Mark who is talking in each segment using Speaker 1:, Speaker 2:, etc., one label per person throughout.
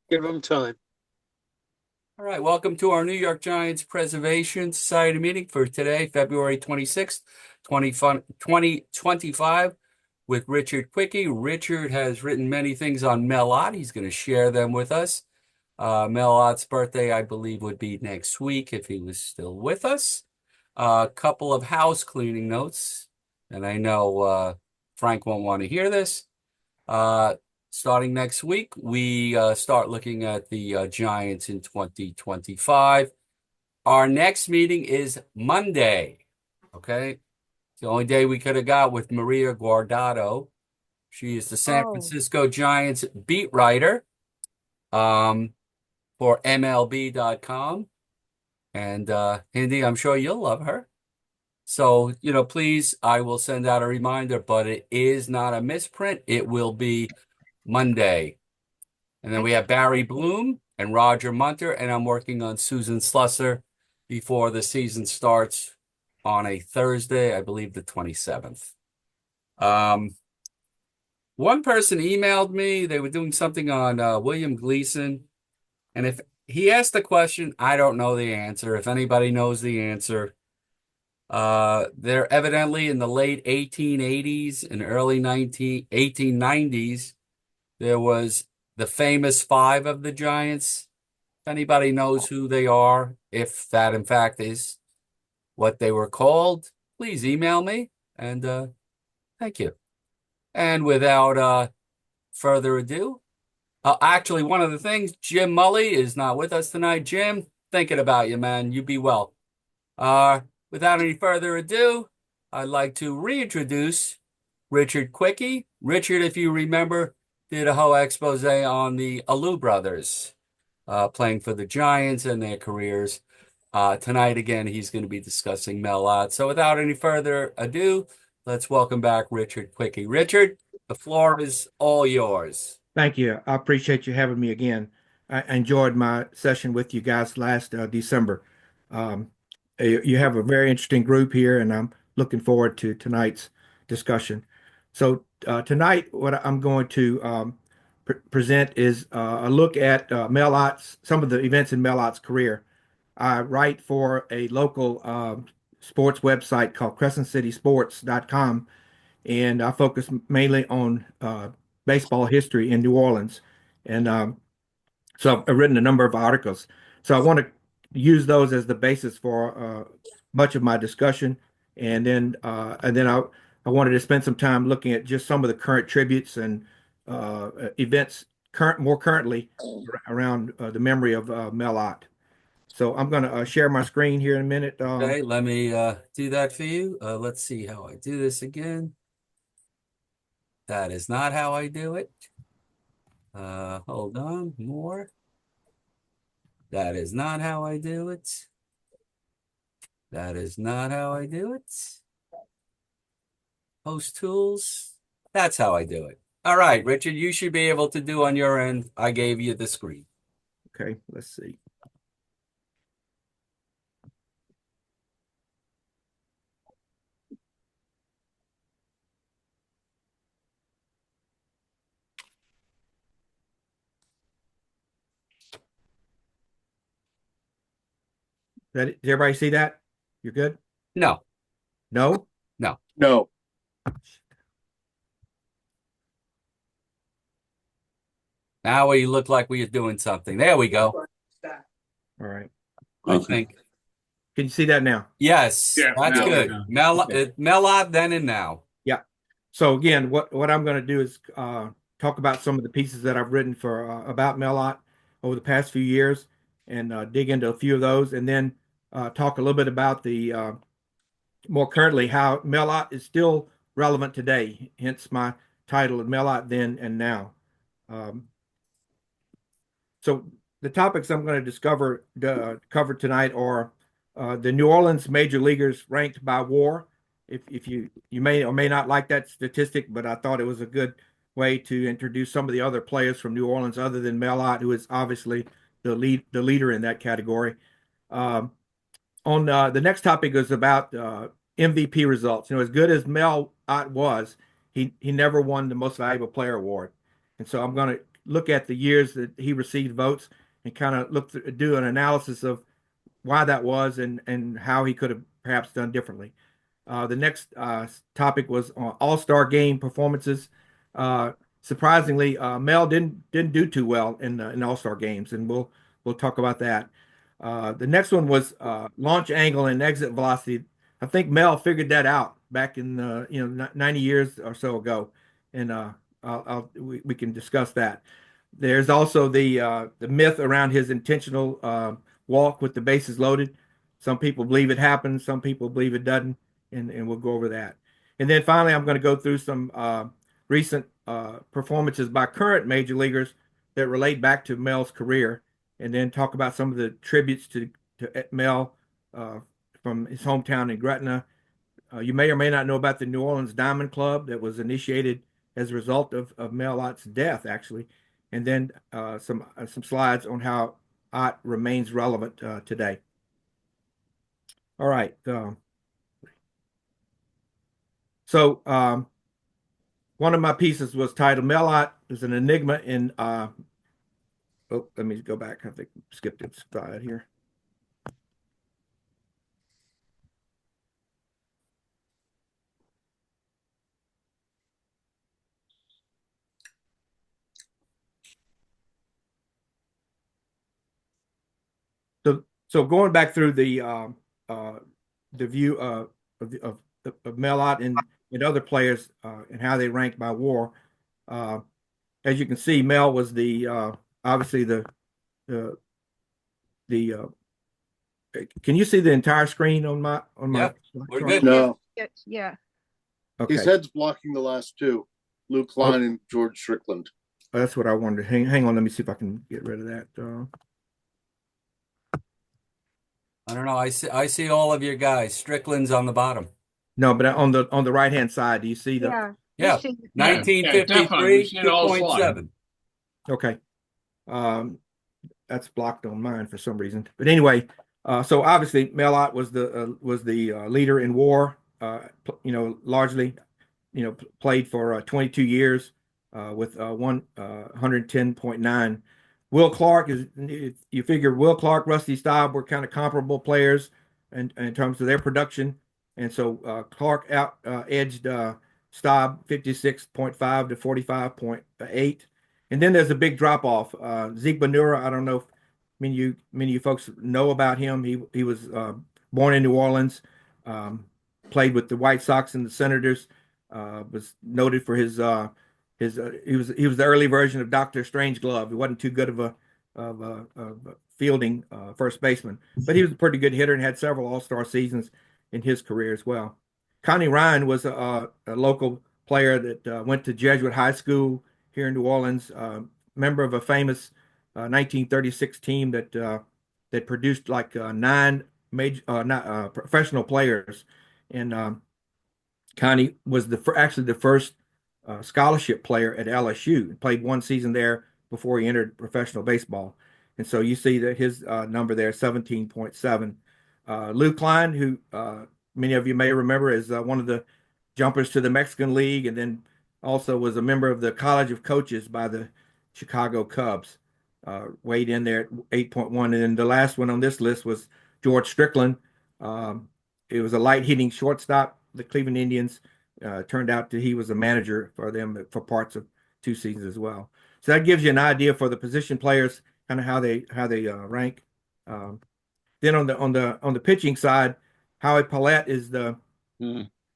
Speaker 1: Give them time.
Speaker 2: All right, welcome to our New York Giants Preservation Society meeting for today, February 26th, 2025, with Richard Cuicchi. Richard has written many things on Mel Ott. He's going to share them with us. Mel Ott's birthday, I believe, would be next week if he was still with us. A couple of house cleaning notes, and I know Frank won't want to hear this. Uh, Starting next week, we start looking at the Giants in 2025. Our next meeting is Monday. Okay. It's the only day we could have got with Maria Guardado. She is the San
Speaker 3: Oh,
Speaker 2: Francisco Giants beat writer um, for MLB.com. And Hindi, I'm sure you'll love her. So, please, I will send out a reminder, but it is not a misprint. It will be Monday. And then we have Barry Bloom and Roger Munter, and I'm working on Susan Slusser before the season starts on a Thursday, I believe the 27th. Um, One person emailed me, they were doing something on William Gleason, and if he asked the question, I don't know the answer. If anybody knows the answer, they're evidently in the late 1880s and early 1890s. There was the famous five of the Giants. If anybody knows who they are, if that in fact is what they were called, please email me. And thank you. And without further ado, actually, one of the things, Jim Mully is not with us tonight. Jim, thinking about you, man. You be well. Uh, Without any further ado, I'd like to reintroduce Richard Cuicchi. Richard, if you remember, did a whole expose on the Alou brothers playing for the Giants and their careers. Tonight, again, he's going to be discussing Mel Ott. So without any further ado, let's welcome back Richard Cuicchi. Richard, the floor is all yours.
Speaker 4: Thank you. I appreciate you having me again. I enjoyed my session with you guys last December. Um, you have a very interesting group here, and I'm looking forward to tonight's discussion. So tonight, what I'm going to present is a look at Mel Ott's, some of the events in Mel Ott's career. I write for a local sports website called CrescentCitySports.com, and I focus mainly on baseball history in New Orleans. And so I've written a number of articles. So I want to use those as the basis for much of my discussion. And then I wanted to spend some time looking at just some of the current tributes and events more currently around the memory of Mel Ott. So I'm going to share my screen here in a minute.
Speaker 2: Okay, let me do that for you. Let's see how I do this again. That is not how I do it. Hold on, more. That is not how I do it. That is not how I do it. Post tools. That's how I do it. All right, Richard, you should be able to do on your end. I gave you the screen.
Speaker 4: Okay, let's see. Did everybody see that? You're good?
Speaker 2: No,
Speaker 4: No?
Speaker 2: no.
Speaker 1: No.
Speaker 2: Now we look like we are doing something. There we go.
Speaker 4: All right.
Speaker 2: I think.
Speaker 4: Can you see that now?
Speaker 2: Yes,
Speaker 1: Yeah,
Speaker 2: that's
Speaker 1: now.
Speaker 2: good.
Speaker 4: Okay.
Speaker 2: Melot then and now.
Speaker 4: Yeah. So again, what I'm going to do is talk about some of the pieces that I've written for about Mel Ott over the past few years, and dig into a few of those, and then talk a little bit about the more currently how Mel Ott is still relevant today. Hence my title of Mel Ott Then and Now. Um, so the topics I'm going to cover tonight are the New Orleans major leaguers ranked by WAR. If you may or may not like that statistic, but I thought it was a good way to introduce some of the other players from New Orleans other than Mel Ott, who is obviously the leader in that category. Um, on The next topic is about MVP results. As good as Mel Ott was, he never won the Most Valuable Player award, and so I'm going to look at the years that he received votes and kind of do an analysis of why that was and how he could have perhaps done differently. The next topic was on All-Star game performances. Uh, Surprisingly, Mel didn't do too well in All-Star games, and we'll talk about that. The next one was launch angle and exit velocity. I think Mel figured that out back in 90 years or so ago, and we can discuss that. There's also the myth around his intentional walk with the bases loaded. Some people believe it happened, some people believe it doesn't, and we'll go over that. And then finally, I'm going to go through some recent performances by current major leaguers that relate back to Mel's career, and then talk about some of the tributes to Mel uh, from his hometown in Gretna. You may or may not know about the New Orleans Diamond Club that was initiated as a result of Mel Ott's death, actually, and then some slides on how Ott remains relevant today. All right. So one of my pieces was titled "Mel Ott is an enigma in." Oh, let me go back. I think I skipped a slide here. So going back through the view of Mel Ott and other players and how they rank by WAR. Uh, as you can see, Mel was the obviously the the can you see the entire screen on my
Speaker 2: Yeah, we're
Speaker 4: chart?
Speaker 2: good.
Speaker 1: No,
Speaker 3: Yeah.
Speaker 1: his
Speaker 4: Okay,
Speaker 1: head's blocking the last two, Luke
Speaker 4: oh,
Speaker 1: Klein and George Strickland.
Speaker 4: that's what I wondered. Hang on, let me see if I can get rid of that.
Speaker 2: I don't know. I see all of your guys. Strickland's on the bottom.
Speaker 4: No, but on the right hand side, do you see the?
Speaker 3: Yeah. We
Speaker 2: Yeah,
Speaker 3: see. Yeah.
Speaker 5: Yeah, definitely. We've
Speaker 2: 1953,
Speaker 5: seen all the slides.
Speaker 2: 2.7.
Speaker 4: Okay. Um, that's blocked on mine for some reason. But anyway, so obviously Mel Ott was the leader in WAR. Largely, played for 22 years with 110.9. Will Clark is you figure Will Clark, Rusty Staub were kind of comparable players in terms of their production, and so Clark out edged Staub 56.5 to 45.8. And then there's a big drop off. Zeke Banura, I don't know if many of you folks know about him. He was born in New Orleans, played with the White Sox and the Senators. Was noted for his he was the early version of Dr. Strangeglove. He wasn't too good of a fielding first baseman, but he was a pretty good hitter and had several All-Star seasons in his career as well. Connie Ryan was a local player that went to Jesuit High School here in New Orleans, member of a famous 1936 team that produced like nine major not, professional players, and Connie was actually the first scholarship player at LSU. He played one season there before he entered professional baseball, and so you see that his number there, 17.7. Lou Klein, who many of you may remember, is one of the jumpers to the Mexican League, and then also was a member of the College of Coaches by the Chicago Cubs. Weighed in there at 8.1. And then the last one on this list was George Strickland. It was a light hitting shortstop. The Cleveland Indians turned out that he was a manager for them for parts of two seasons as well. So that gives you an idea for the position players, kind of how they rank. Then on the pitching side, Howie Paulette is the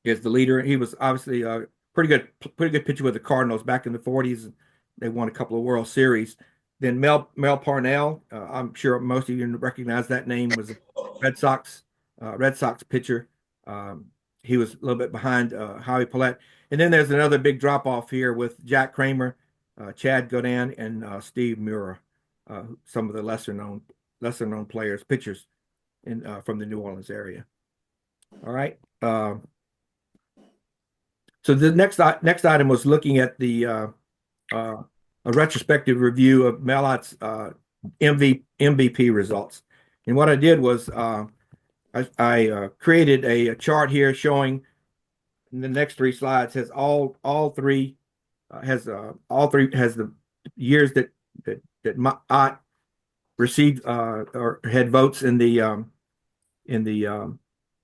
Speaker 4: leader. He was obviously a pretty good pitcher with the Cardinals back in the 40s. They won a couple of World Series. Then Mel Parnell, I'm sure most of you recognize that name, was a Red Sox pitcher. He was a little bit behind Howie Paulette. And then there's another big drop off here with Jack Kramer, Chad Godin, and Steve Mura, some of the lesser known players, pitchers from the New Orleans area. All right. So the next item was looking at a retrospective review of Mel Ott's MVP results. And what I did was I created a chart here showing in the next three slides has all three has the years that Ott received or had votes in the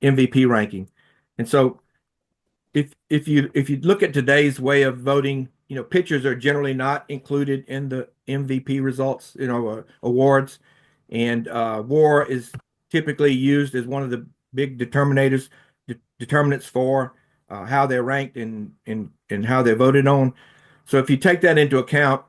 Speaker 4: MVP ranking. And so if you look at today's way of voting, pitchers are generally not included in the MVP results, awards, and WAR is typically used as one of the big determinants for how they're ranked and how they're voted on. So if you take that into account,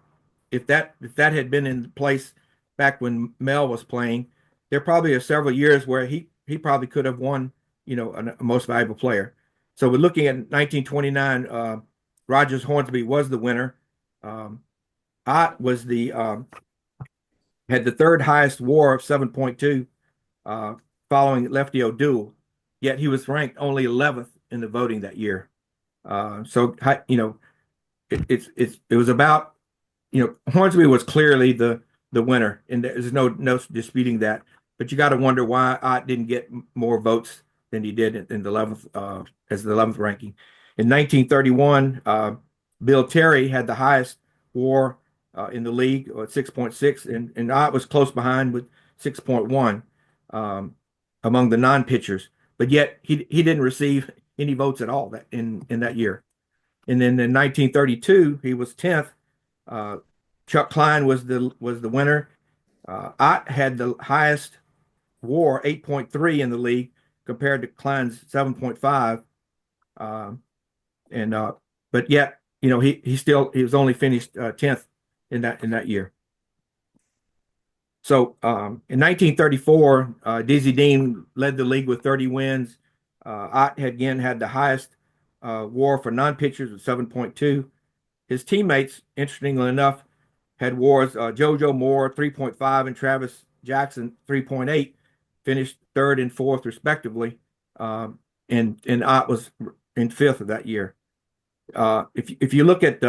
Speaker 4: if that had been in place back when Mel was playing, there probably are several years where he probably could have won, a most valuable player. So we're looking at 1929. Rogers Hornsby was the winner. Ott was had the third highest WAR of 7.2, following Lefty O'Doul. Yet he was ranked only 11th in the voting that year. So it was about, Hornsby was clearly the winner, and there's no disputing that. But you got to wonder why Ott didn't get more votes than he did in the 11th as the 11th ranking. In 1931, Bill Terry had the highest WAR in the league at 6.6, and Ott was close behind with 6.1 among the non-pitchers. But yet he didn't receive any votes at all in that year. And then in 1932, he was 10th. Chuck Klein was the winner. Ott had the highest WAR, 8.3 in the league, compared to Klein's 7.5. But yet, he was only finished 10th in that year. So in 1934, Dizzy Dean led the league with 30 wins. Ott had the highest WAR for non-pitchers with 7.2. His teammates, interestingly enough, had WARs JoJo Moore 3.5 and Travis Jackson 3.8, finished third and fourth respectively, and Ott was in fifth of that year. If you look at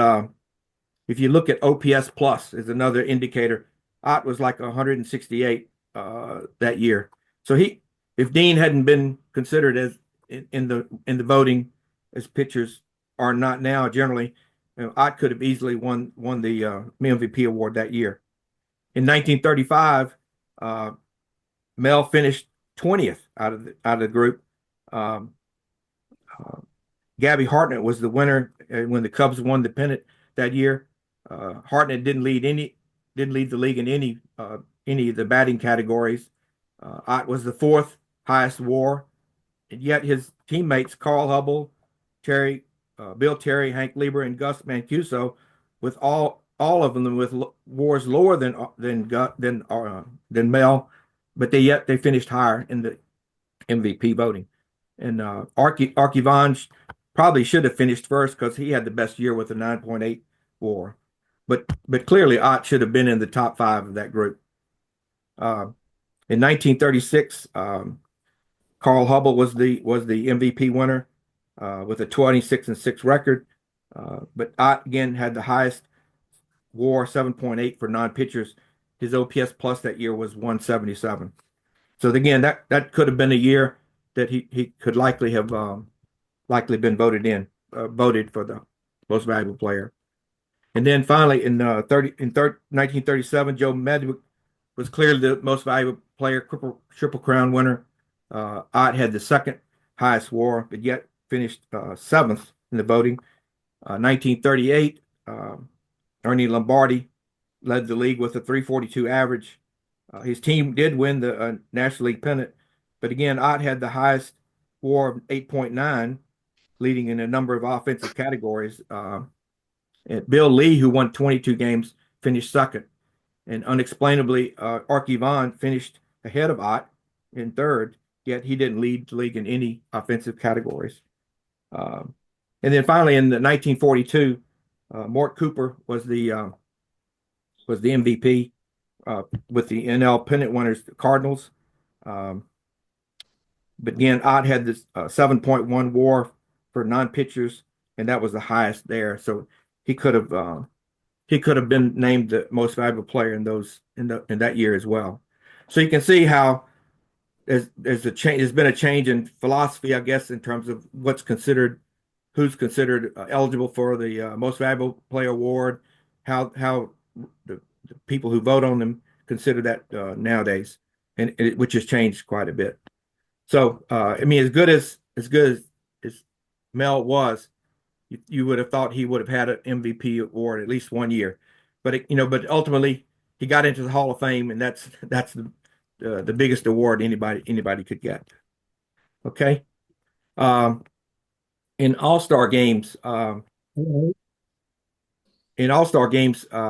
Speaker 4: OPS plus is another indicator, Ott was like 168 that year. So if Dean hadn't been considered as in the voting as pitchers are not now generally, Ott could have easily won the MVP award that year. In 1935, Mel finished 20th out of the group. Gabby Hartnett was the winner when the Cubs won the pennant that year. Hartnett didn't lead the league in any of the batting categories. Ott was the fourth highest WAR, and yet his teammates Carl Hubble, Bill Terry, Hank Lieber, and Gus Mancuso, with all of them with WARs lower than Mel, but they finished higher in the MVP voting. And Archie Vaughn probably should have finished first because he had the best year with a 9.8 WAR, but clearly Ott should have been in the top 5 of that group. In 1936, Carl Hubble was the MVP winner with a 26-6 record, but Ott again had the highest WAR, 7.8 for non-pitchers. His OPS plus that year was 177. So again, that could have been a year that he could likely have been voted for the most valuable player. And then finally in 1937, Joe Medwick was clearly the most valuable player, triple crown winner. Ott had the second highest WAR, but yet finished 7th in the voting. 1938, Ernie Lombardi led the league with a 342 average. His team did win the National League pennant, but again, Ott had the highest WAR of 8.9, leading in a number of offensive categories. And Bill Lee, who won 22 games, finished second. And unexplainably, Archie Vaughn finished ahead of Ott in third, yet he didn't lead the league in any offensive categories. And then finally, in the 1942, Mort Cooper was the MVP with the NL pennant winners, the Cardinals. But again, Ott had this 7.1 WAR for non-pitchers, and that was the highest there. So he could have been named the most valuable player in that year as well. So you can see how there's been a change in philosophy, I guess, in terms of who's considered eligible for the most valuable player award, how the people who vote on them consider that nowadays, and which has changed quite a bit. So I mean, as Mel was, you would have thought he would have had an MVP award at least one year, but ultimately he got into the Hall of Fame, and that's the biggest award anybody could get. Okay. Um, in All-Star games,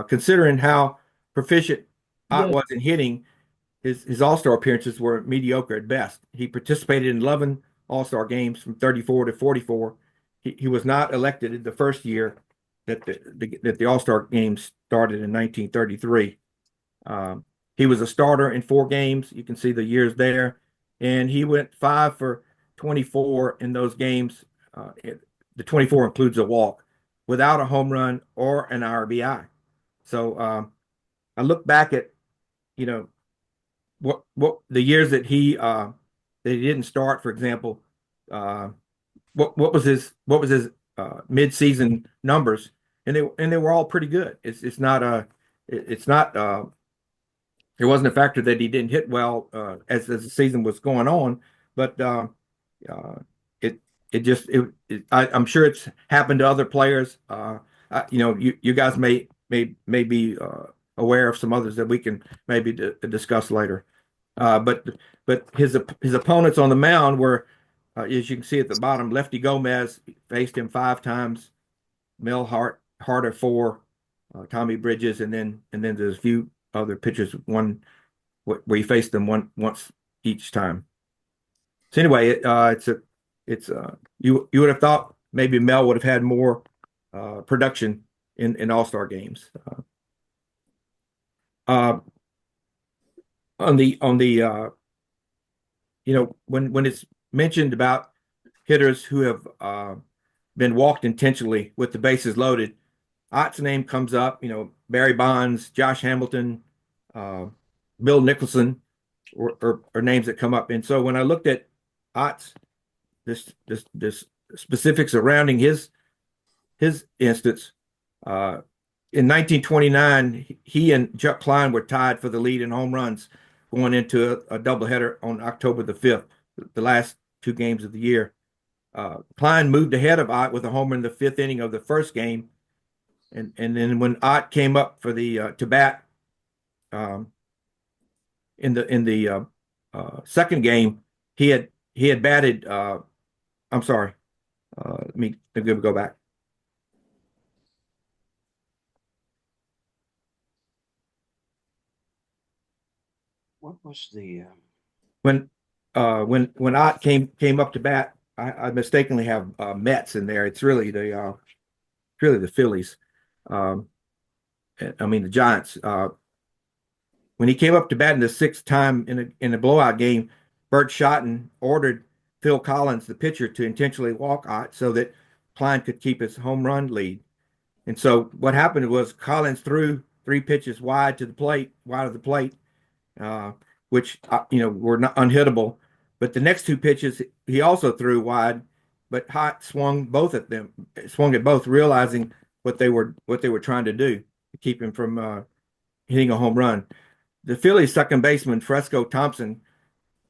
Speaker 4: considering how proficient Ott was in hitting, his All-Star appearances were mediocre at best. He participated in 11 All-Star games from 34 to 44. He was not elected in the first year that the All-Star games started in 1933. He was a starter in 4 games. You can see the years there, and he went 5 for 24 in those games. The 24 includes a walk, without a home run or an RBI. So I look back at, you know, what the years that he didn't start, for example. What was his mid-season numbers, and they were all pretty good. It's not it wasn't a factor that he didn't hit well as the season was going on, but it I'm sure it's happened to other players. You guys may be aware of some others that we can maybe discuss later. But his opponents on the mound were, as you can see at the bottom, Lefty Gomez faced him 5 times, Mel Harder 4, Tommy Bridges, and then there's a few other pitchers, one where he faced them once each time. So anyway, you would have thought maybe Mel would have had more production in All-Star games. On the when it's mentioned about hitters who have been walked intentionally with the bases loaded, Ott's name comes up. Barry Bonds, Josh Hamilton, Bill Nicholson, or names that come up. And so when I looked at Ott's this specifics surrounding his instance, in 1929, he and Chuck Klein were tied for the lead in home runs going into a doubleheader on October the 5th, the last 2 games of the year. Klein moved ahead of Ott with a homer in the 5th inning of the first game. And then when Ott came up for the to bat in the second game, he had batted. I'm sorry. Let me go back.
Speaker 3: What was the
Speaker 4: when Ott came up to bat, I mistakenly have Mets in there. It's really the Phillies. I mean the Giants. When he came up to bat in the 6th time in a blowout game, Bert Schotten ordered Phil Collins, the pitcher, to intentionally walk Ott so that Klein could keep his home run lead. And so what happened was Collins threw 3 pitches wide of the plate, which were not unhittable. But the next 2 pitches he also threw wide, but Ott swung at both, realizing what they were trying to do to keep him from hitting a home run. The Phillies second baseman Fresco Thompson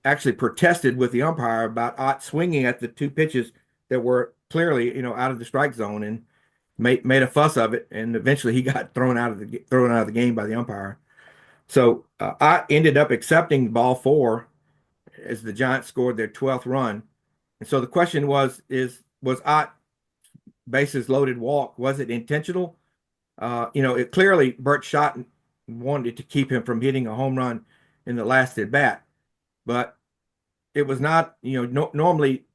Speaker 4: actually protested with the umpire about Ott swinging at the 2 pitches that were clearly out of the strike zone, and made a fuss of it, and eventually he got thrown out of the game by the umpire. So Ott ended up accepting ball 4 as the Giants scored their 12th run. And so the question was Ott bases loaded walk, was it intentional? It clearly Bert Schotten wanted to keep him from hitting a home run in the last at bat, but it was not. Normally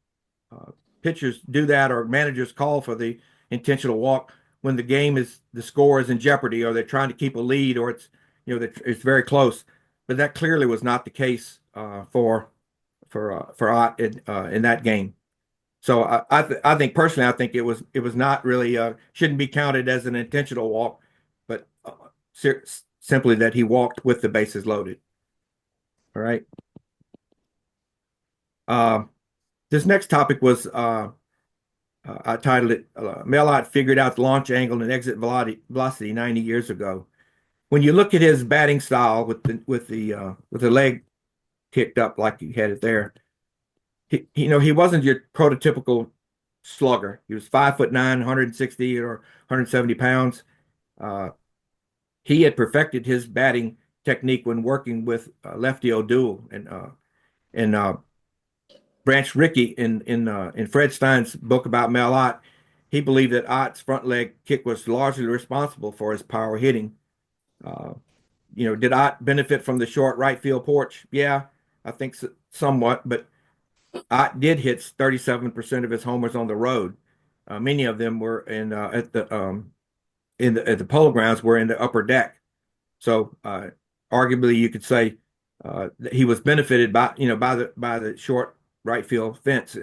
Speaker 4: pitchers do that, or managers call for the intentional walk when the score is in jeopardy, or they're trying to keep a lead, or it's very close. But that clearly was not the case for Ott in that game. So I think personally, I think it was not really shouldn't be counted as an intentional walk, but simply that he walked with the bases loaded. All right. This next topic was I titled it Mel Ott figured out the launch angle and exit velocity 90 years ago. when you look at his batting style with the leg kicked up like he had it there, he wasn't your prototypical slugger. He was 5'9", 160 or 170 pounds. He had perfected his batting technique when working with Lefty O'Doul and Branch Rickey in Fred Stein's book about Mel Ott. He believed that Ott's front leg kick was largely responsible for his power hitting. Did Ott benefit from the short right field porch? Yeah, I think somewhat, but Ott did hit 37% of his homers on the road. Many of them were at the polo grounds were in the upper deck. So arguably, you could say that he was benefited by the short right field fence.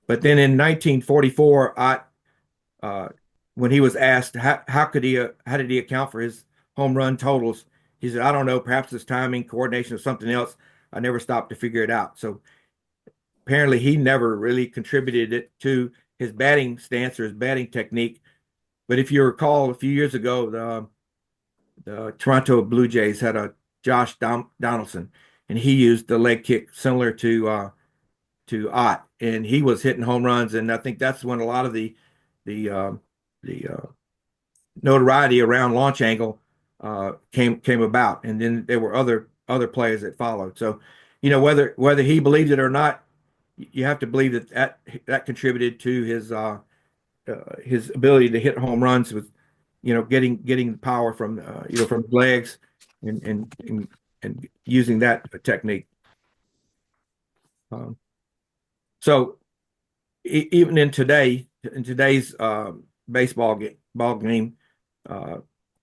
Speaker 4: But then in 1944, Ott, when he was asked how did he account for his home run totals, he said, "I don't know. Perhaps it's timing, coordination, or something else. I never stopped to figure it out." So apparently, he never really contributed it to his batting stance or his batting technique. But if you recall, a few years ago, the Toronto Blue Jays had a Josh Donaldson, and he used the leg kick similar to Ott, and he was hitting home runs. And I think that's when a lot of the notoriety around launch angle came about. And then there were other players that followed. So, whether he believed it or not, you have to believe that contributed to his ability to hit home runs with, getting power from from his legs and using that technique. So even in today's ball game,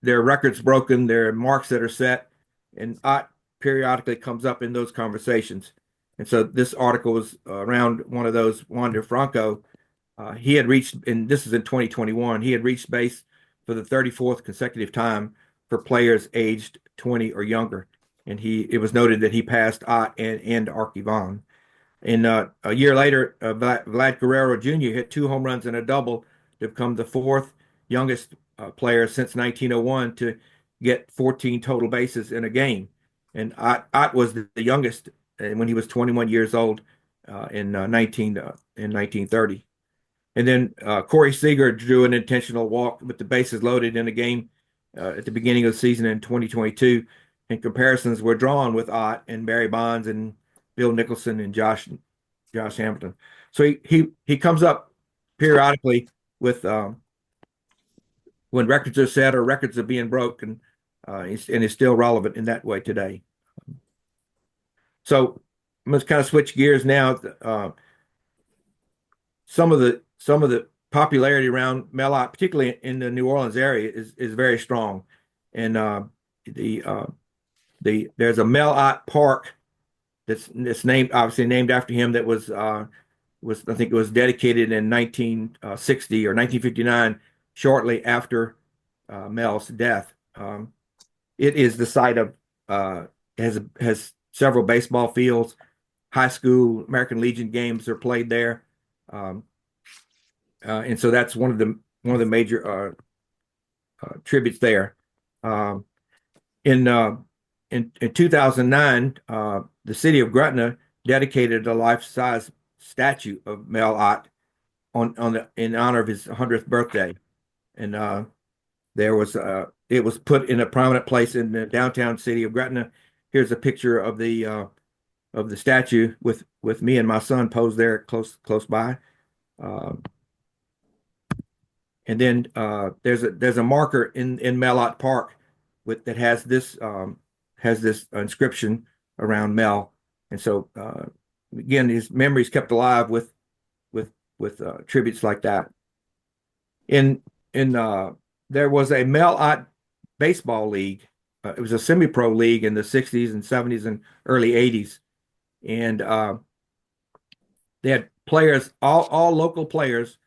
Speaker 4: there are records broken, there are marks that are set, and Ott periodically comes up in those conversations. And so this article was around one of those. Wander Franco, he had reached, and this is in 2021, he had reached base for the 34th consecutive time for players aged 20 or younger. And it was noted that he passed Ott and Archie Vaughan. And a year later, Vlad Guerrero Jr. hit 2 home runs and a double to become the 4th youngest player since 1901 to get 14 total bases in a game. And Ott was the youngest when he was 21 years old in 1930. And then Corey Seager drew an intentional walk with the bases loaded in a game at the beginning of the season in 2022. And comparisons were drawn with Ott and Barry Bonds and Bill Nicholson and Josh Hamilton. So he comes up periodically with when records are set or records are being broken, and is still relevant in that way today. So I'm going to kind of switch gears now. Some of the popularity around Mel Ott, particularly in the New Orleans area, is very strong, and there's a Mel Ott Park that's obviously named after him. That was I think it was dedicated in 1960 or 1959, shortly after Mel's death. It is the site of has several baseball fields, high school American Legion games are played there, and so that's one of the major tributes there. In 2009, the city of Gretna dedicated a life-size statue of Mel Ott in honor of his 100th birthday, and it was put in a prominent place in the downtown city of Gretna. Here's a picture of the statue with me and my son posed there close by, and then there's a marker in Mel Ott Park that has this inscription around Mel, and so again, his memories kept alive with tributes like that. There was a Mel Ott baseball league. It was a semi-pro league in the 60s and 70s and early 80s, and they had players, all local players,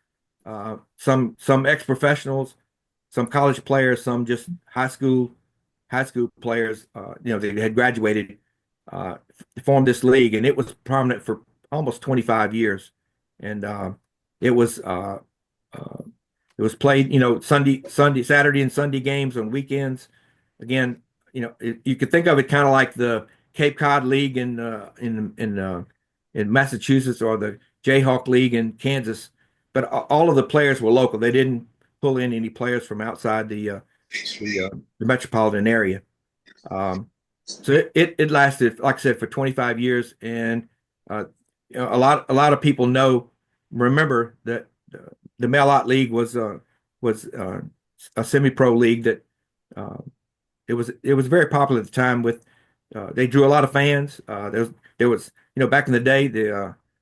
Speaker 4: some ex-professionals, some college players, some just high school players. They had graduated, formed this league, and it was prominent for almost 25 years, and it was played, Saturday and Sunday games on weekends. again, you could think of it kind of like the Cape Cod League in Massachusetts, or the Jayhawk League in Kansas, but all of the players were local. They didn't pull in any players from outside the metropolitan area. So it lasted, like I said, for 25 years, and a lot of people remember that the Mel Ott League was a semi-pro league that uh, it was very popular at the time. With they drew a lot of fans. There was back in the day,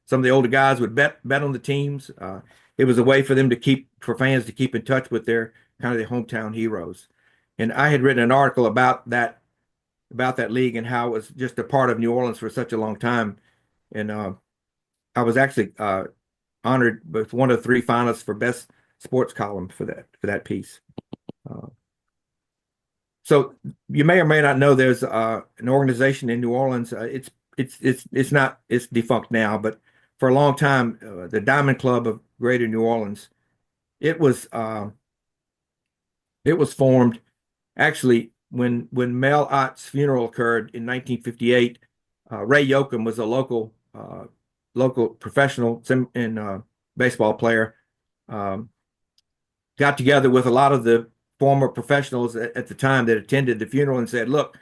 Speaker 4: some of the older guys would bet on the teams. It was a way for fans to keep in touch with their hometown heroes. And I had written an article about that league and how it was just a part of New Orleans for such a long time. And I was actually honored with one of the three finalists for best sports column for that piece. So you may or may not know there's an organization in New Orleans. It's defunct now, but for a long time, the Diamond Club of Greater New Orleans, it was formed actually when Mel Ott's funeral occurred in 1958. Ray Yoakum was a local professional baseball player. Got together with a lot of the former professionals at the time that attended the funeral and said, "Look,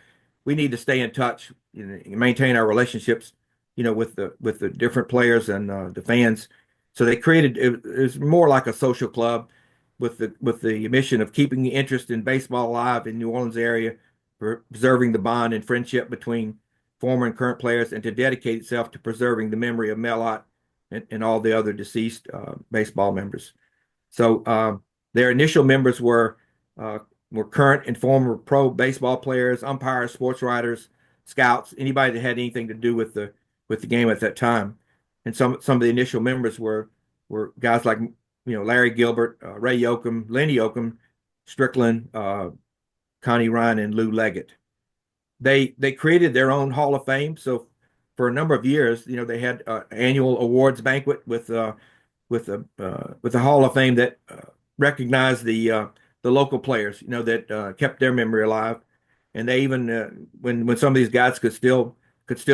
Speaker 4: we need to stay in touch, maintain our relationships, with the different players and the fans." So they created it was more like a social club with the mission of keeping the interest in baseball alive in New Orleans area, preserving the bond and friendship between former and current players, and to dedicate itself to preserving the memory of Mel Ott and all the other deceased baseball members. So their initial members were current and former pro baseball players, umpires, sports writers, scouts, anybody that had anything to do with the game at that time. And some of the initial members were guys like Larry Gilbert, Ray Yoakum, Lenny Yoakum, Strickland, Connie Ryan, and Lou Leggett. They created their own Hall of Fame. So for a number of years, they had an annual awards banquet with the Hall of Fame that recognized the local players, that kept their memory alive. And they even when some of these guys could still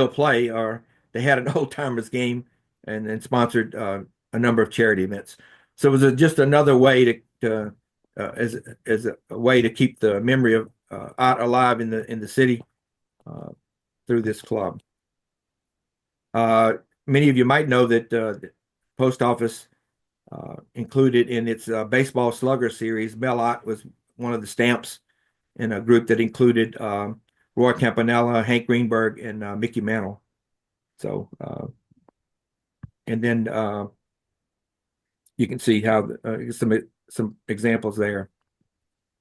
Speaker 4: play, or they had an old timers game and sponsored a number of charity events. So it was just another way as a way to keep the memory of Ott alive in the city through this club. Many of you might know that the post office included in its baseball slugger series, Mel Ott was one of the stamps in a group that included Roy Campanella, Hank Greenberg, and Mickey Mantle. So, and then you can see how some examples there.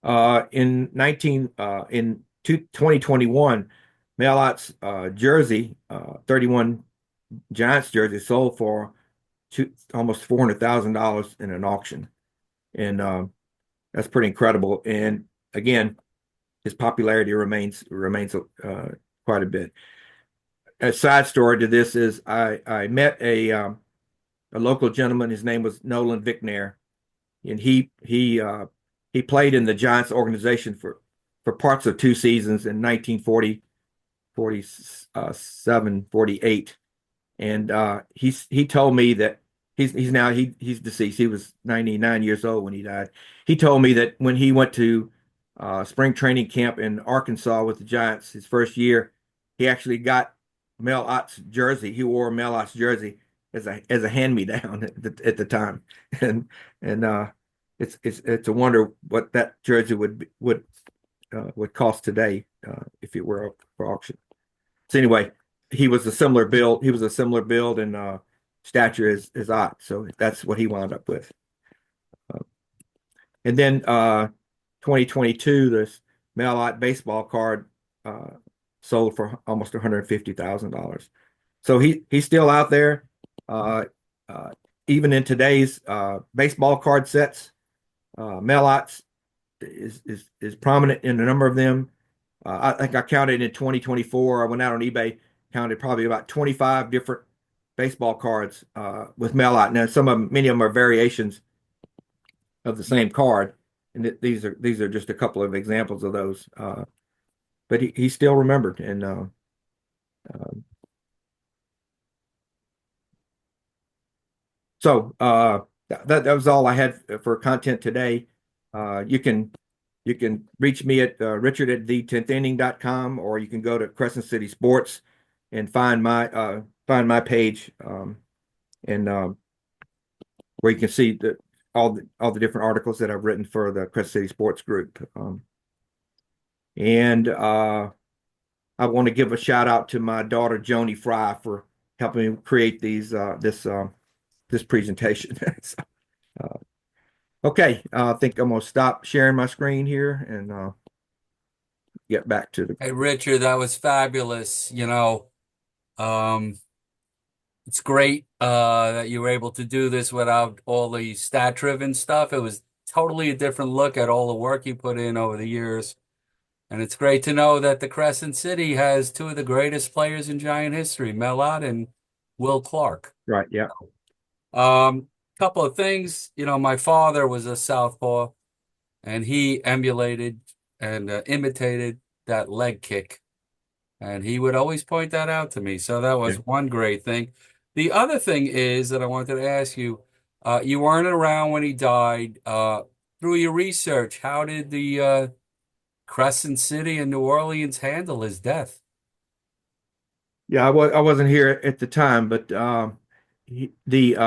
Speaker 4: In 2021, Mel Ott's jersey, 31 Giants jersey, sold for almost $400,000 in an auction, and that's pretty incredible. And again, his popularity remains quite a bit. A side story to this is I met a local gentleman. His name was Nolan Vicknair, and he played in the Giants organization for parts of two seasons in 1940, 47, 48. And he told me that he's deceased. He was 99 years old when he died. He told me that when he went to spring training camp in Arkansas with the Giants his first year, he actually got Mel Ott's jersey. He wore Mel Ott's jersey as a hand-me-down at the time, and it's a wonder what that jersey would cost today if it were up for auction. So anyway, he was a similar build. He was a similar build and stature as Ott, so that's what he wound up with. And then 2022, this Mel Ott baseball card sold for almost $150,000. So he's still out there. Even in today's baseball card sets, Mel Ott is prominent in a number of them. I think I counted in 2024. I went out on eBay, counted probably about 25 different baseball cards with Mel Ott. Now, many of them are variations of the same card, and these are just a couple of examples of those. but he still remembered. And so that was all I had for content today. You can reach me at Richard at the10thinning.com, or you can go to Crescent City Sports and find my page, and where you can see all the different articles that I've written for the Crescent City Sports Group. And I want to give a shout out to my daughter Joni Fry for helping me create this presentation. So, okay, I think I'm gonna stop sharing my screen here and get back to the.
Speaker 2: Hey, Richard, that was fabulous. Um, it's great that you were able to do this without all the stat-driven stuff. It was totally a different look at all the work you put in over the years. And it's great to know that the Crescent City has two of the greatest players in Giant history, Mel Ott and Will Clark.
Speaker 4: Right, yeah.
Speaker 2: Couple of things, my father was a southpaw, and he emulated and imitated that leg kick. And he would always point that out to me. So that was
Speaker 4: Yeah.
Speaker 2: one great thing. The other thing is that I wanted to ask you, you weren't around when he died. Through your research, how did the Crescent City and New Orleans handle his death?
Speaker 4: Yeah, I wasn't here at the time, but he, the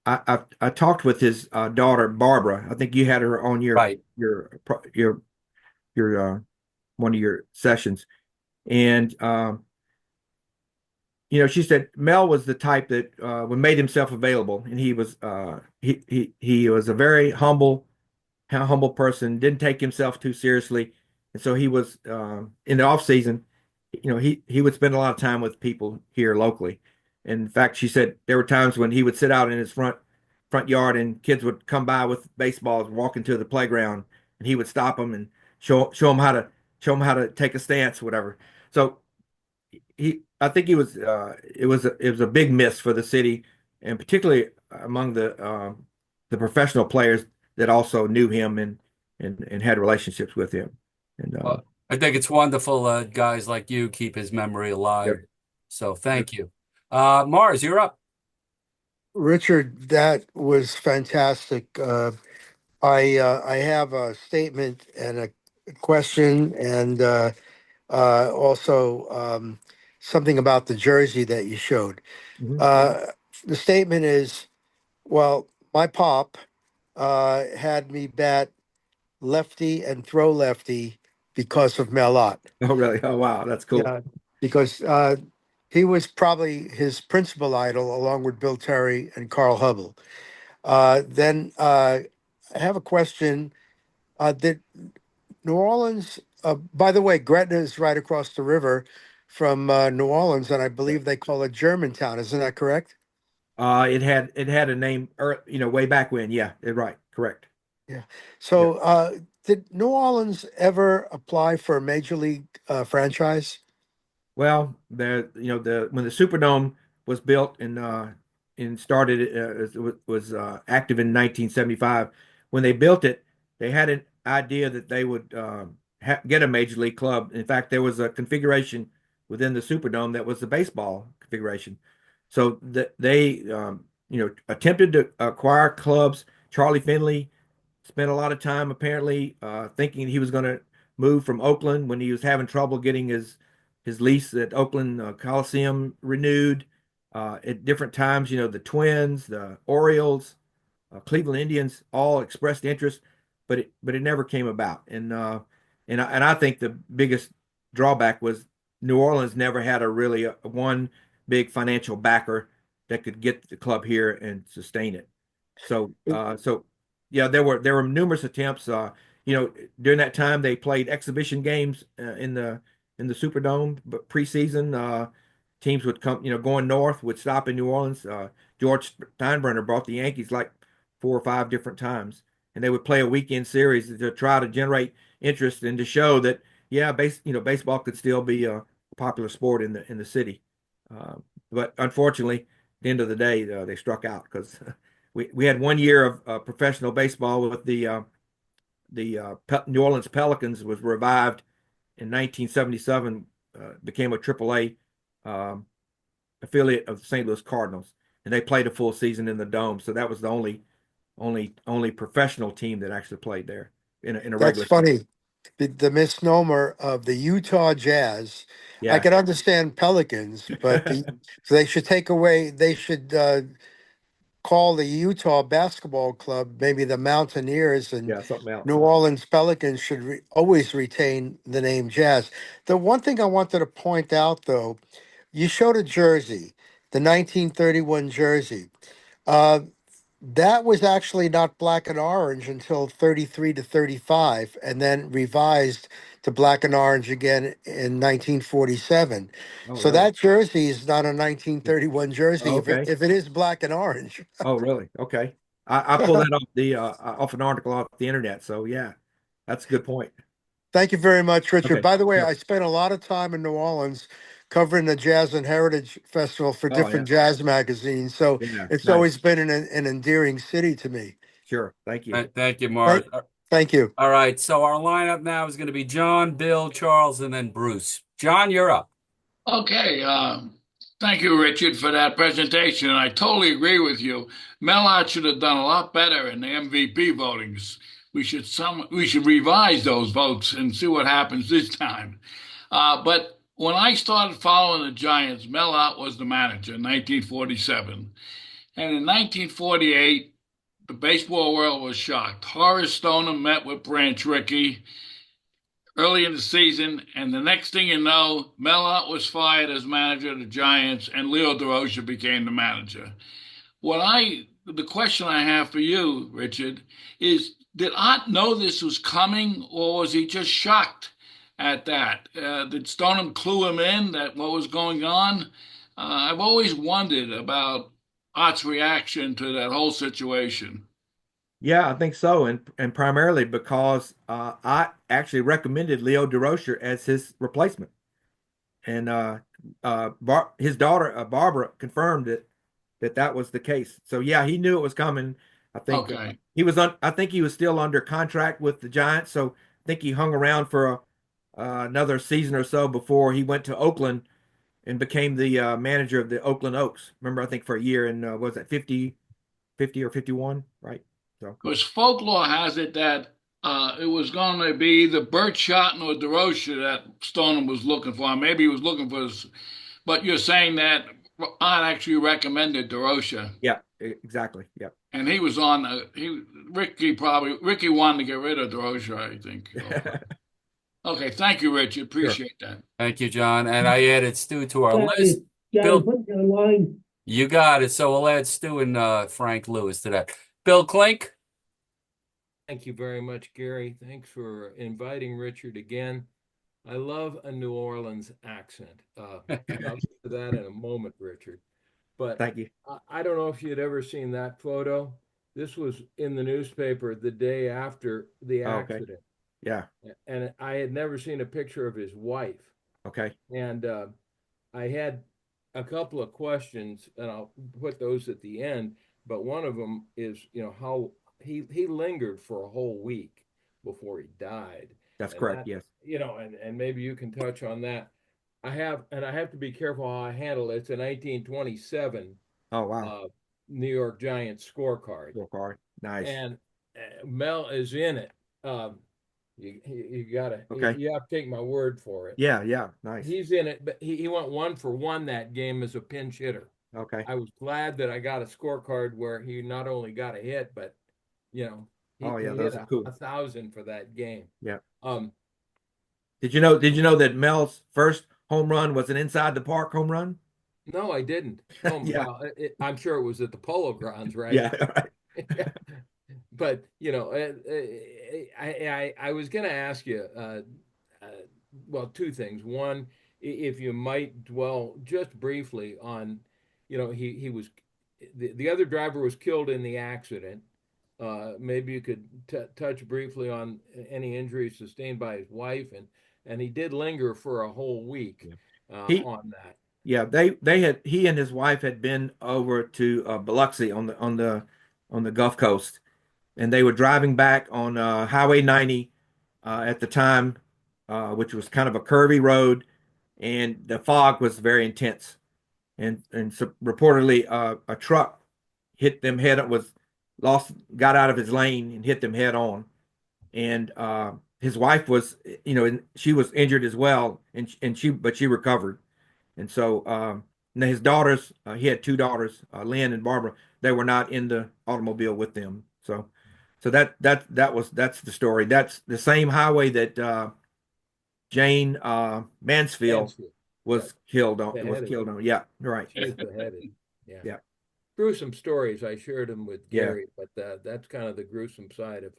Speaker 4: I talked with his daughter Barbara. I think you had her on
Speaker 2: Right.
Speaker 4: your one of your sessions, and she said Mel was the type that made himself available, and he was a very humble person, didn't take himself too seriously. And so he was in the off season, he would spend a lot of time with people here locally. In fact, she said there were times when he would sit out in his front yard and kids would come by with baseballs, walk into the playground, and he would stop them and show them how to take a stance, whatever. So I think it was a big miss for the city, and particularly among the professional players that also knew him and had relationships with him. And
Speaker 2: Well, I think it's wonderful guys like you keep his memory
Speaker 4: yep.
Speaker 2: alive. So thank you. Mars, you're up.
Speaker 5: Richard, that was fantastic. I have a statement and a question, and also something about the jersey that you showed.
Speaker 4: Mhm.
Speaker 5: The statement is, well, my pop had me bat lefty and throw lefty because of Mel Ott.
Speaker 4: Oh, really? Oh, wow. That's cool.
Speaker 5: Yeah, because he was probably his principal idol, along with Bill Terry and Carl Hubble. Then I have a question. Did New Orleans, by the way, Gretna is right across the river from New Orleans, and I believe they call it Germantown. Isn't that correct?
Speaker 4: It had a name, way back when. Yeah, right. Correct.
Speaker 5: Yeah.
Speaker 4: Yeah.
Speaker 5: So did New Orleans ever apply for a major league franchise?
Speaker 4: Well, when the Superdome was built and started was active in 1975. When they built it, they had an idea that they would get a major league club. In fact, there was a configuration within the Superdome that was the baseball configuration. So that they attempted to acquire clubs. Charlie Finley spent a lot of time apparently thinking he was going to move from Oakland when he was having trouble getting his lease at Oakland Coliseum renewed. At different times, the Twins, the Orioles, Cleveland Indians all expressed interest, but it never came about. And I think the biggest drawback was New Orleans never had one big financial backer that could get the club here and sustain it. So yeah, there were numerous attempts. During that time they played exhibition games in the Superdome, but preseason teams would come, going north would stop in New Orleans. George Steinbrenner brought the Yankees like 4 or 5 different times, and they would play a weekend series to try to generate interest and to show that yeah, baseball could still be a popular sport in the city. Uh, but unfortunately, at the end of the day, they struck out because we had one year of professional baseball with the New Orleans Pelicans was revived in 1977 became a AAA affiliate of the St. Louis Cardinals, and they played a full season in the Dome. So that was the only professional team that actually played there in a
Speaker 5: That's
Speaker 4: regular season.
Speaker 5: funny. The misnomer of the Utah Jazz. I
Speaker 4: Yeah.
Speaker 5: can understand Pelicans, but so they should take away. They should call the Utah Basketball Club maybe the Mountaineers, and
Speaker 4: Yeah, something else.
Speaker 5: New Orleans Pelicans should always retain the name Jazz. The one thing I wanted to point out, though, you showed a jersey, the 1931 jersey. Uh, that was actually not black and orange until 33 to 35, and then revised to black and orange again in 1947.
Speaker 4: Oh,
Speaker 5: So
Speaker 4: really?
Speaker 5: that jersey is not a 1931 jersey
Speaker 4: Oh,
Speaker 5: if it,
Speaker 4: okay.
Speaker 5: if it is black and orange.
Speaker 4: Oh, really? Okay. I pulled that off an article off the internet. So yeah, that's a good point.
Speaker 5: Thank you very much, Richard.
Speaker 4: Okay.
Speaker 5: By the way,
Speaker 4: Sure.
Speaker 5: I spent a lot of time in New Orleans covering the Jazz and Heritage Festival for
Speaker 4: Oh, yeah.
Speaker 5: different jazz magazines. So
Speaker 4: Yeah.
Speaker 5: it's
Speaker 4: Nice.
Speaker 5: always been an endearing city to me.
Speaker 4: Sure. Thank you.
Speaker 2: Thank you, Mark.
Speaker 5: Thank you.
Speaker 2: All right, so our lineup now is going to be John, Bill, Charles, and then Bruce. John, you're up.
Speaker 6: Okay, thank you, Richard, for that presentation. And I totally agree with you. Mel Ott should have done a lot better in the MVP votings. We should revise those votes and see what happens this time. But when I started following the Giants, Mel Ott was the manager in 1947. And in 1948, the baseball world was shocked. Horace Stoneham met with Branch Rickey early in the season, and the next thing you know, Mel Ott was fired as manager of the Giants, and Leo DeRosa became the manager. The question I have for you, Richard, is did Ott know this was coming, or was he just shocked at that? Did Stoneham clue him in that what was going on? I've always wondered about Ott's reaction to that whole situation.
Speaker 4: Yeah, I think so, and primarily because I actually recommended Leo DeRocher as his replacement, and his daughter Barbara confirmed that was the case. So yeah, he knew it was coming. I think
Speaker 6: Okay.
Speaker 4: I think he was still under contract with the Giants, so I think he hung around for another season or so before he went to Oakland and became the manager of the Oakland Oaks. Remember, I think for a year in was that 50 or 51, right? So
Speaker 6: Because folklore has it that it was going to be either Bert Shotton or DeRocha that Stoneham was looking for. Maybe he was looking for, but you're saying that I actually recommended DeRocha,
Speaker 4: yeah, exactly. Yeah.
Speaker 6: and he was on. Ricky wanted to get rid of DeRocha, I think. Okay, thank you, Richard. Appreciate that.
Speaker 2: Thank you, John. And I added Stu to our
Speaker 7: Johnny,
Speaker 2: list. Bill,
Speaker 7: put me online.
Speaker 2: you got it. So we'll add Stu and Frank Lewis to that. Bill Klink.
Speaker 8: Thank you very much, Gary. Thanks for inviting Richard again. I love a New Orleans accent. I'll get to that in a moment, Richard. But
Speaker 4: Thank you.
Speaker 8: I don't know if you'd ever seen that photo. This was in the newspaper the day after the
Speaker 4: Oh, okay.
Speaker 8: accident.
Speaker 4: Yeah.
Speaker 8: And I had never seen a picture of his wife.
Speaker 4: Okay.
Speaker 8: And I had a couple of questions, and I'll put those at the end. But one of them is, how he lingered for a whole week before he died.
Speaker 4: That's
Speaker 8: And
Speaker 4: correct.
Speaker 8: that,
Speaker 4: Yes.
Speaker 8: and maybe you can touch on that. I have to be careful how I handle it. It's a 1927
Speaker 4: Oh, wow.
Speaker 8: New York Giants scorecard,
Speaker 4: Your card. Nice.
Speaker 8: and Mel is in it. You gotta
Speaker 4: Okay.
Speaker 8: you have to take my word for it.
Speaker 4: Yeah. Yeah. Nice.
Speaker 8: He's in it, but he went 1-for-1 that game as a pinch hitter.
Speaker 4: Okay.
Speaker 8: I was glad that I got a scorecard where he not only got a hit, but he
Speaker 4: Oh, yeah,
Speaker 8: he
Speaker 4: those
Speaker 8: hit
Speaker 4: are cool.
Speaker 8: 1,000 for that game.
Speaker 4: Yeah.
Speaker 8: Um,
Speaker 4: Did you know that Mel's first home run was an inside the park home run?
Speaker 8: no, I didn't. Oh,
Speaker 4: Yeah.
Speaker 8: well, I'm sure it was at the Polo Grounds, right?
Speaker 4: Yeah. Right.
Speaker 8: But I was going to ask you, well, two things. One, if you might dwell just briefly on, he was the other driver was killed in the accident. Maybe you could touch briefly on any injuries sustained by his wife, and he did linger for a whole week on that.
Speaker 4: Yeah, he and his wife had been over to Biloxi on the Gulf Coast, and they were driving back on Highway 90 at the time which was kind of a curvy road, and the fog was very intense. And so reportedly, a truck hit them head was lost, got out of his lane and hit them head on. And his wife was, she was injured as well, and she recovered. And so now his daughters, he had two daughters, Lynn and Barbara. They were not in the automobile with them. So that's the story. That's the same highway that Jane Mansfield
Speaker 8: Mansfield.
Speaker 4: was killed on. Was
Speaker 8: Beheaded.
Speaker 4: killed on. Yeah, right.
Speaker 8: She was beheaded. Yeah.
Speaker 4: Yeah.
Speaker 8: Gruesome stories. I shared them with
Speaker 4: Yeah.
Speaker 8: Gary, but that's kind of the gruesome side of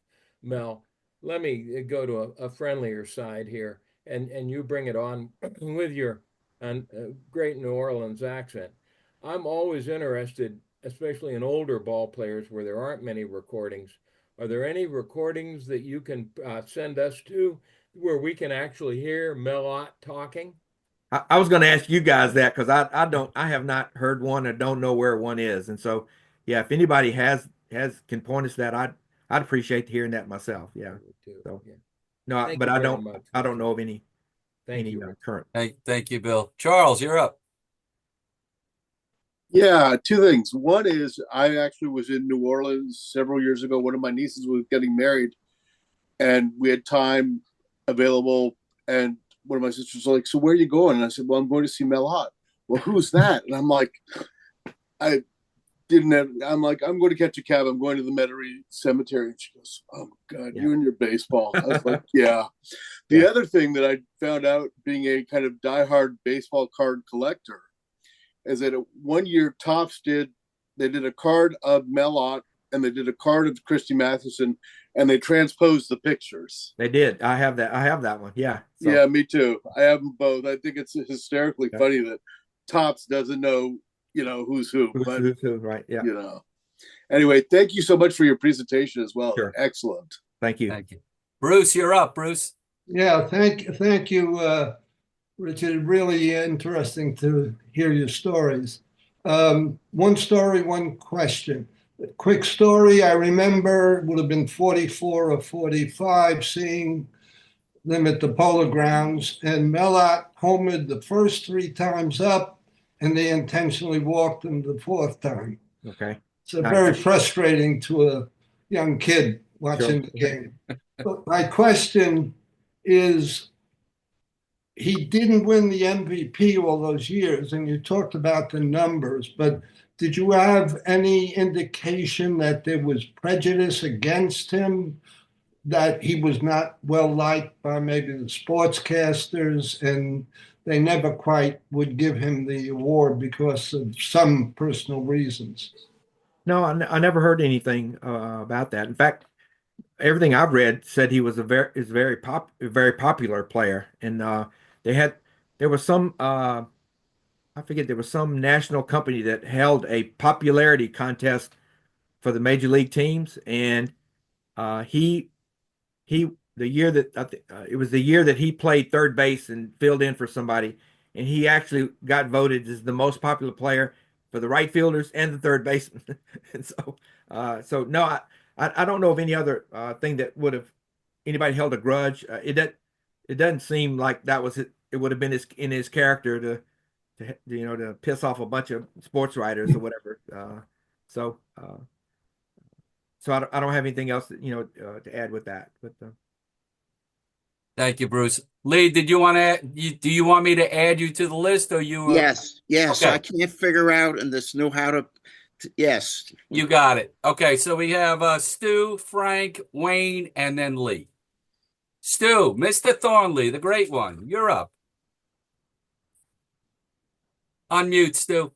Speaker 8: Mel. Let me go to a friendlier side here, and you bring it on with your great New Orleans accent. I'm always interested, especially in older ball players where there aren't many recordings. Are there any recordings that you can send us to where we can actually hear Mel Ott talking?
Speaker 4: I was going to ask you guys that because I have not heard one and don't know where one is. And so, yeah, if anybody can point us that, I'd appreciate hearing that myself. Yeah. So,
Speaker 8: Yeah.
Speaker 4: no,
Speaker 8: Thank
Speaker 4: but
Speaker 8: you
Speaker 4: I
Speaker 8: very
Speaker 4: don't,
Speaker 8: much,
Speaker 4: I don't
Speaker 8: Richard.
Speaker 4: know of any
Speaker 8: Thank you, Richard.
Speaker 4: current.
Speaker 2: Thank you, Bill. Charles, you're up.
Speaker 1: Yeah, two things. One is I actually was in New Orleans several years ago. One of my nieces was getting married, and we had time available. And one of my sisters was like, "So where are you going?" And I said, "Well, I'm going to see Mel Ott." "Well, who's that?" And I'm like, I didn't have, I'm like, "I'm going to catch a cab. I'm going to the Metairie Cemetery." And she goes, "Oh God,
Speaker 4: Yeah.
Speaker 1: you and your baseball." I was like, "Yeah." The
Speaker 4: Yeah.
Speaker 1: other thing that I found out being a kind of diehard baseball card collector is that one year Topps did a card of Mel Ott and they did a card of Christy Mathewson and they transposed the pictures.
Speaker 4: They did. I have that. I have that one. Yeah. So,
Speaker 1: Yeah, me too. I have them both. I think it's hysterically
Speaker 4: Yeah.
Speaker 1: funny that Topps doesn't know, who's who, but
Speaker 4: who's who, right. Yeah.
Speaker 1: Anyway, thank you so much for your presentation as well.
Speaker 4: Sure.
Speaker 1: Excellent.
Speaker 4: Thank you.
Speaker 2: Thank you. Bruce, you're up, Bruce.
Speaker 7: Yeah, thank you, Richard. Really interesting to hear your stories. One story, one question. A quick story. I remember it would have been 44 or 45, seeing them at the Polo Grounds, and Mel Ott homered the first three times up, and they intentionally walked him the fourth time.
Speaker 4: Okay.
Speaker 7: So
Speaker 4: Nice.
Speaker 7: very frustrating to a young kid watching
Speaker 4: Sure.
Speaker 7: the game. But my question is, he didn't win the MVP all those years, and you talked about the numbers, but did you have any indication that there was prejudice against him, that he was not well liked by maybe the sportscasters, and they never quite would give him the award because of some personal reasons?
Speaker 4: No, I never heard anything about that. In fact, everything I've read said he was a very popular player, and there was some I forget, there was some national company that held a popularity contest for the major league teams, and he the year that it was the year that he played third base and filled in for somebody, and he actually got voted as the most popular player for the right fielders and the third baseman. And so no, I don't know of any other thing that would have anybody held a grudge. It doesn't seem like that was it. It would have been in his character to piss off a bunch of sports writers or whatever. So I don't have anything else to add with that. But
Speaker 2: Thank you, Bruce. Lee, did you want to do you want me to add you to the list or you
Speaker 9: Yes.
Speaker 2: Okay.
Speaker 9: I can't figure out and this know how to yes.
Speaker 2: You got it. Okay, so we have Stu, Frank, Wayne, and then Lee. Stu, Mr. Thornley, the great one. You're up. Unmute, Stu.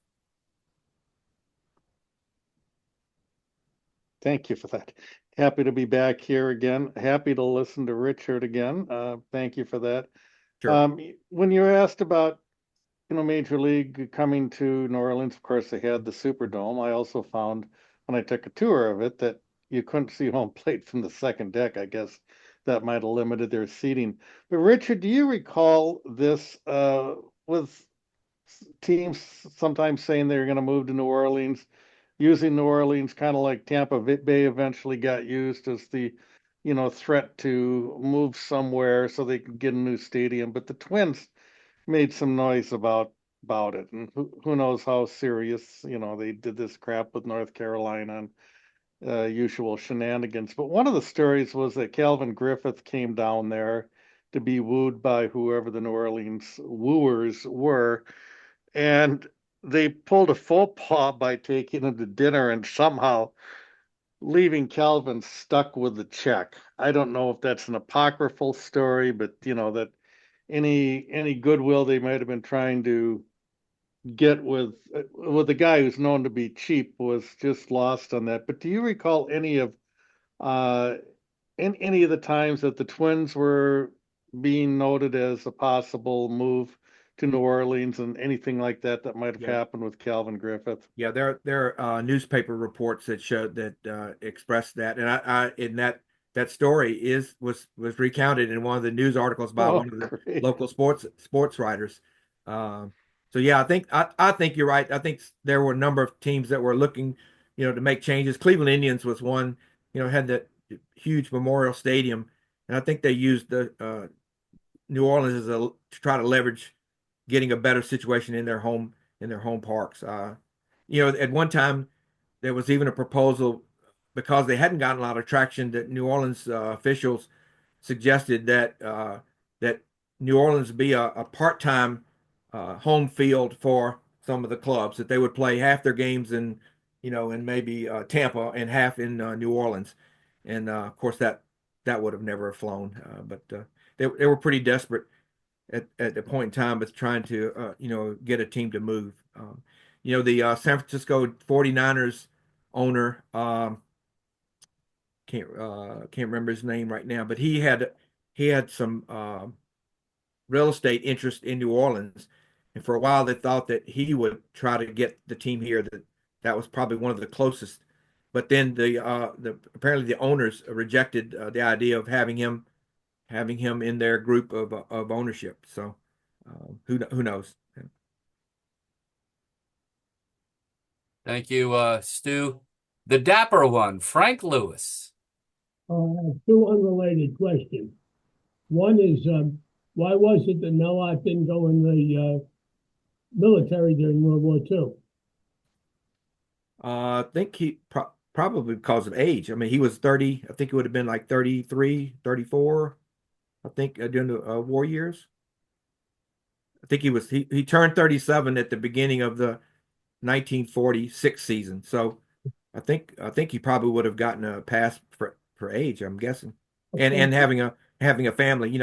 Speaker 10: Thank you for that. Happy to be back here again. Happy to listen to Richard again. Thank you for that.
Speaker 4: Sure.
Speaker 10: When you were asked about, Major League coming to New Orleans, of course, they had the Superdome. I also found when I took a tour of it that you couldn't see home plate from the second deck. I guess that might have limited their seating. But Richard, do you recall this with teams sometimes saying they're going to move to New Orleans, using New Orleans kind of like Tampa Bay eventually got used as the threat to move somewhere so they could get a new stadium. But the Twins made some noise about it, and who knows how serious they did this crap with North Carolina and usual shenanigans. But one of the stories was that Calvin Griffith came down there to be wooed by whoever the New Orleans wooers were, and they pulled a faux pas by taking him to dinner and somehow leaving Calvin stuck with the check. I don't know if that's an apocryphal story, but that any goodwill they might have been trying to get with the guy who's known to be cheap was just lost on that. But do you recall uh any of the times that the Twins were being noted as a possible move to New Orleans and anything like that might have happened with Calvin Griffith?
Speaker 4: Yeah, there are newspaper reports that showed that expressed that, and I in that story was recounted in one of the news articles by one of the
Speaker 10: Great.
Speaker 4: local sports writers. So yeah, I think you're right. I think there were a number of teams that were looking, to make changes. Cleveland Indians was one, had that huge memorial stadium, and I think they used the New Orleans to try to leverage getting a better situation in their home parks. At one time there was even a proposal because they hadn't gotten a lot of traction that New Orleans officials suggested that New Orleans be a part-time home field for some of the clubs, that they would play half their games in maybe Tampa and half in New Orleans, and of course that would have never flown. But they were pretty desperate at the point in time with trying to get a team to move. The San Francisco 49ers owner, can't remember his name right now, but he had some real estate interest in New Orleans, and for a while they thought that he would try to get the team here. That was probably one of the closest, but then the apparently the owners rejected the idea of having him in their group of ownership. So who knows?
Speaker 2: Thank you, Stu. The dapper one, Frank Lewis.
Speaker 11: Two unrelated questions. One is, why was it that Mel Ott didn't go in the military during World War II?
Speaker 4: I think he probably because of age. I mean, he was 30. I think it would have been like 33, 34. I think during the war years. I think he turned 37 at the beginning of the 1946 season. So I think he probably would have gotten a pass for age, I'm guessing. And having a family,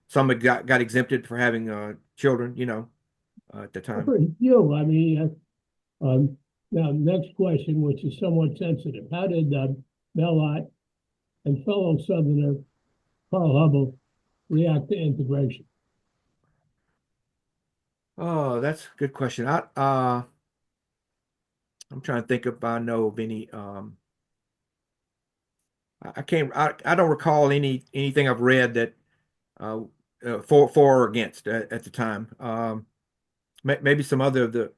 Speaker 4: some got exempted for having children, at the time.
Speaker 11: Pretty few. I mean, now next question, which is somewhat sensitive. How did Mel Ott and fellow Southerner Carl Hubble react to integration?
Speaker 4: Oh, that's a good question. I'm trying to think if I know of any. I can't. I don't recall anything I've read that for or against at the time. Maybe some other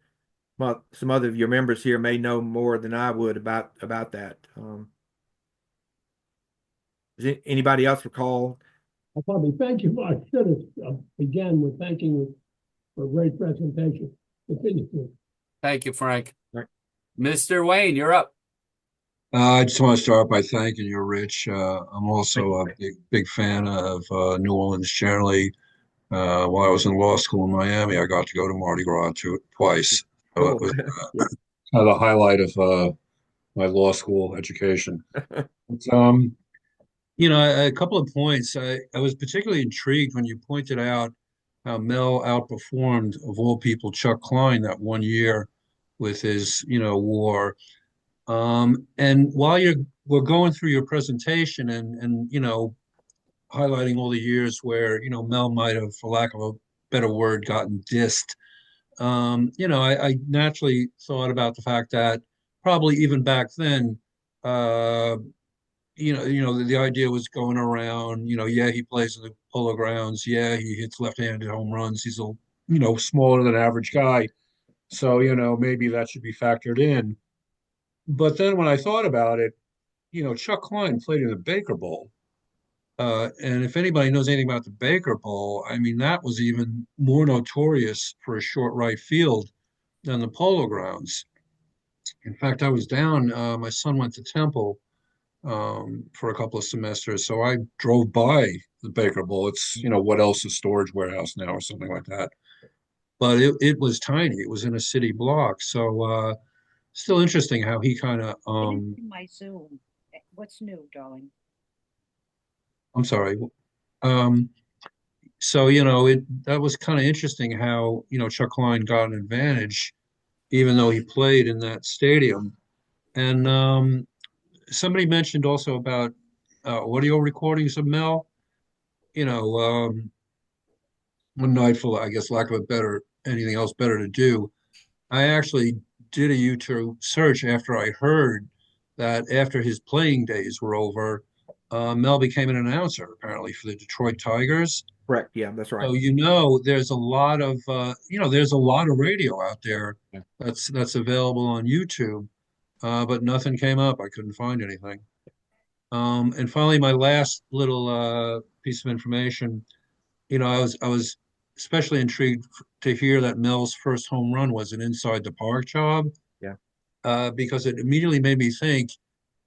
Speaker 4: of your members here may know more than I would about that. Does anybody else recall?
Speaker 11: I'll probably thank you. I should have began with thanking you for a great presentation.
Speaker 2: Thank you, Frank.
Speaker 4: Right.
Speaker 2: Mr. Wayne, you're up.
Speaker 12: I just want to start by thanking you, Rich. I'm also a big fan of New Orleans generally. While I was in law school in Miami, I got to go to Mardi Gras twice. So it was
Speaker 4: Yeah.
Speaker 12: kind of the highlight of my law school education. But, a couple of points. I was particularly intrigued when you pointed out how Mel outperformed, of all people, Chuck Klein that one year with his, war. And while we're going through your presentation and highlighting all the years where Mel might have, for lack of a better word, gotten dissed. I naturally thought about the fact that probably even back then, the idea was going around. Yeah, he plays in the Polo Grounds. Yeah, he hits left-handed home runs. He's smaller than average guy, so maybe that should be factored in. But then when I thought about it, Chuck Klein played in the Baker Bowl. And if anybody knows anything about the Baker Bowl, I mean, that was even more notorious for a short right field than the Polo Grounds. In fact, I was down, my son went to Temple for a couple of semesters. So I drove by the Baker Bowl. It's, what else, a storage warehouse now or something like that. But it was tiny. It was in a city block. So still interesting how he kind of,
Speaker 13: my Zoom. What's new, darling?
Speaker 12: I'm sorry. So, that was kind of interesting how, Chuck Klein got an advantage, even though he played in that stadium. And somebody mentioned also about audio recordings of Mel. One night for, I guess, lack of anything else better to do, I actually did a YouTube search after I heard that after his playing days were over, Mel became an announcer apparently for the Detroit Tigers.
Speaker 4: Correct. Yeah, that's right.
Speaker 12: So there's a lot of there's a lot of radio out there that's available on YouTube, but nothing came up. I couldn't find anything. And finally, my last little piece of information. I was especially intrigued to hear that Mel's first home run was an inside the park job.
Speaker 4: Yeah.
Speaker 12: Because it immediately made me think,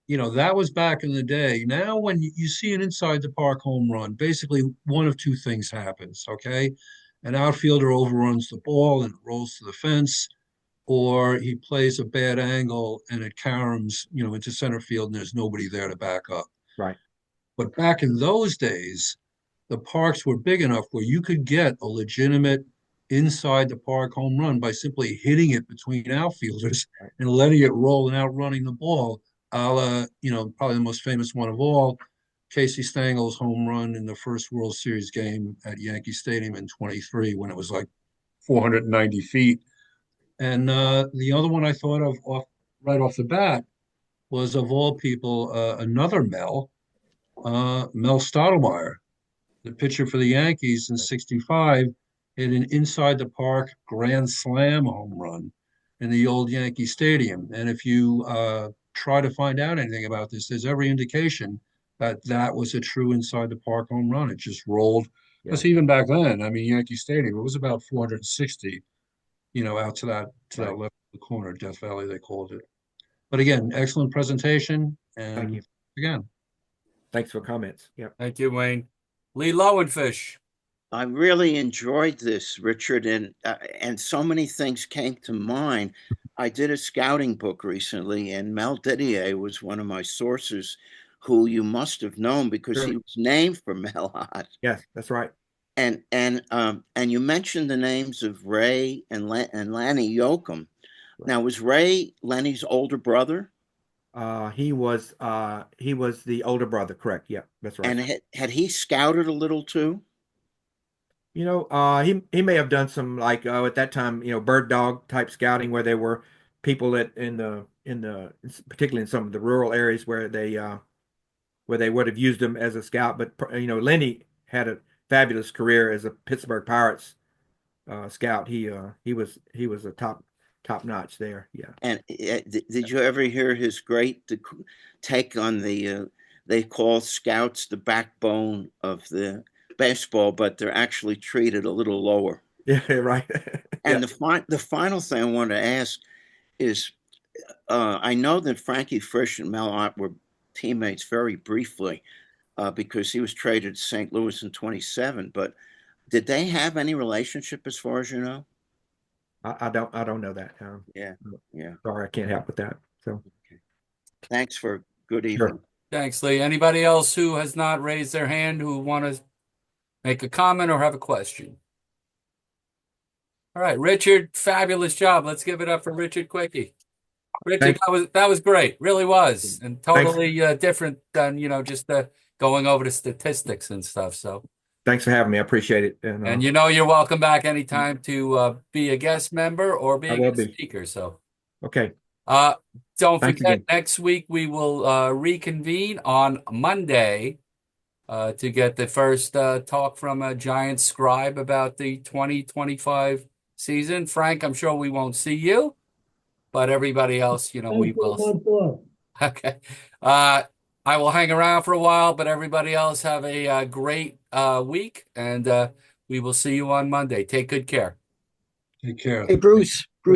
Speaker 12: that was back in the day. Now, when you see an inside the park home run, basically one of two things happens, okay? An outfielder overruns the ball and it rolls to the fence, or he plays a bad angle and it caroms, into center field and there's nobody there to back up.
Speaker 4: Right.
Speaker 12: But back in those days, the parks were big enough where you could get a legitimate inside the park home run by simply hitting it between outfielders and letting it roll and outrunning the ball, a la, probably the most famous one of all, Casey Stengel's home run in the first World Series game at Yankee Stadium in 23 when it was like 490 feet. And the other one I thought of right off the bat was, of all people, another Mel Stottlemyre, the pitcher for the Yankees in 65, hit an inside the park grand slam home run in the old Yankee Stadium. And if you try to find out anything about this, there's every indication that that was a true inside the park home run. It just rolled. Because even back then, I mean, Yankee Stadium, it was about 460, out to that left of the corner, Death Valley, they called it. But again, excellent presentation. And
Speaker 4: Thank you.
Speaker 12: Again,
Speaker 4: thanks for comments. Yeah.
Speaker 2: Thank you, Wayne. Lee Lowenfish.
Speaker 9: I really enjoyed this, Richard, and so many things came to mind. I did a scouting book recently, and Mel Didier was one of my sources, who you must have known because he was named for Mel Ott.
Speaker 4: Yes, that's right.
Speaker 9: And you mentioned the names of Ray and Lanny Yoakum. Right. Now, was Ray Lenny's older brother?
Speaker 4: He was the older brother, correct? Yeah, that's right.
Speaker 9: And had he scouted a little too?
Speaker 4: He may have done some, like at that time, bird dog type scouting, where there were people that in the particularly in some of the rural areas where they would have used him as a scout. But Lenny had a fabulous career as a Pittsburgh Pirates scout. He was a top notch there. Yeah.
Speaker 9: And did you ever hear his great take on they call scouts the backbone of the baseball, but they're actually treated a little lower.
Speaker 4: Yeah, right.
Speaker 9: And the final thing I want to ask is, I know that Frankie Frisch and Mel Ott were teammates very briefly because he was traded to St. Louis in 27. But did they have any relationship, as far as you know?
Speaker 4: I don't know that.
Speaker 9: Yeah.
Speaker 4: Sorry, I can't help with that. So,
Speaker 9: okay. Thanks for good evening.
Speaker 4: Sure.
Speaker 2: Thanks, Lee. Anybody else who has not raised their hand who want to make a comment or have a question? All right, Richard, fabulous job. Let's give it up for Richard Cuicchi. Richard, that was great. Really was. And totally different than, just going over the statistics and stuff. So
Speaker 4: thanks for having me. I appreciate it.
Speaker 2: And you're welcome back anytime to be a guest member or be a guest speaker. So
Speaker 4: okay.
Speaker 2: Don't forget, next week we will reconvene on Monday to get the first talk from a giant scribe about the 2025 season. Frank, I'm sure we won't see you, but everybody else, we will. Okay. I will hang around for a while, but everybody else have a great week, and we will see you on Monday. Take good care.
Speaker 12: Take care.
Speaker 9: Hey, Bruce.